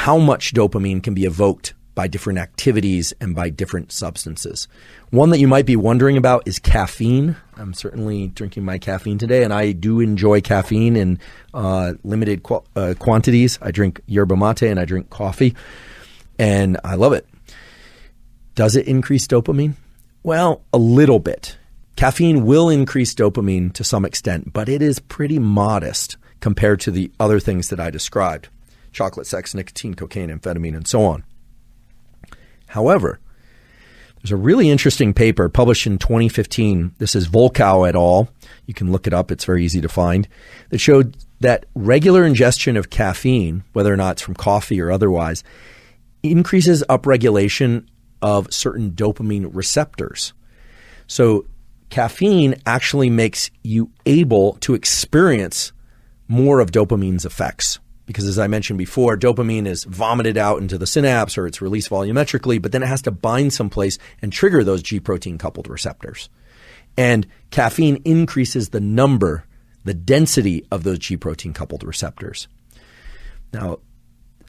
how much dopamine can be evoked by different activities and by different substances. One that you might be wondering about is caffeine. I'm certainly drinking my caffeine today, and I do enjoy caffeine in limited quantities. I drink yerba mate and I drink coffee, and I love it. Does it increase dopamine? Well, a little bit. Caffeine will increase dopamine to some extent, but it is pretty modest compared to the other things that I described: chocolate, sex, nicotine, cocaine, amphetamine, and so on. However, there's a really interesting paper published in 2015. This is Volkow et al. You can look it up. It's very easy to find. That showed that regular ingestion of caffeine, whether or not it's from coffee or otherwise, increases upregulation of certain dopamine receptors. So caffeine actually makes you able to experience more of dopamine's effects. Because as I mentioned before, dopamine is vomited out into the synapse or it's released volumetrically, but then it has to bind someplace and trigger those G protein coupled receptors. And caffeine increases the number, the density of those G protein coupled receptors. Now,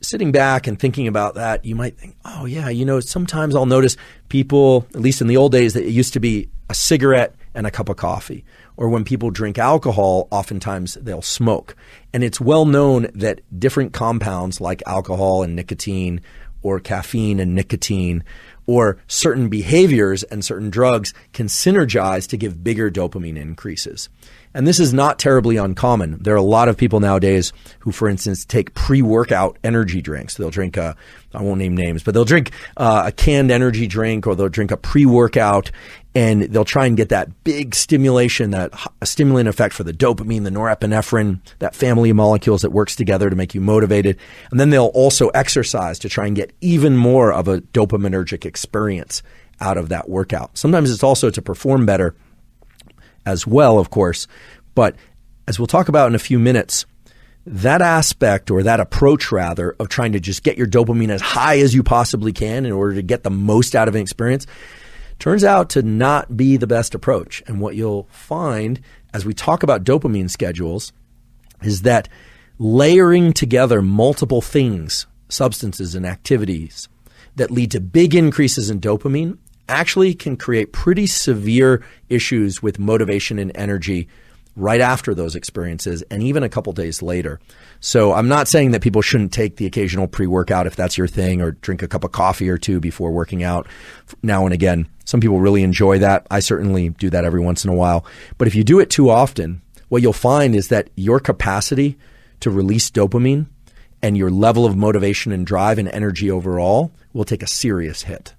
sitting back and thinking about that, you might think, oh yeah, sometimes I'll notice people, at least in the old days, that it used to be a cigarette and a cup of coffee. Or when people drink alcohol, oftentimes they'll smoke. And it's well known that different compounds like alcohol and nicotine, or caffeine and nicotine, or certain behaviors and certain drugs can synergize to give bigger dopamine increases. And this is not terribly uncommon. There are a lot of people nowadays who, for instance, take pre-workout energy drinks. They'll drink I won't name names, but they'll drink a canned energy drink, or they'll drink a pre-workout, and they'll try and get that big stimulation, that stimulant effect for the dopamine, the norepinephrine, that family of molecules that works together to make you motivated. And then they'll also exercise to try and get even more of a dopaminergic experience out of that workout. Sometimes it's also to perform better as well, of course. But as we'll talk about in a few minutes, that aspect, or that approach rather, of trying to just get your dopamine as high as you possibly can in order to get the most out of an experience, turns out to not be the best approach. And what you'll find as we talk about dopamine schedules is that layering together multiple things, substances and activities that lead to big increases in dopamine actually can create pretty severe issues with motivation and energy right after those experiences, and even a couple days later. So I'm not saying that people shouldn't take the occasional pre-workout if that's your thing, or drink a cup of coffee or two before working out now and again. Some people really enjoy that. I certainly do that every once in a while. But if you do it too often, what you'll find is that your capacity to release dopamine and your level of motivation and drive and energy overall will take a serious hit.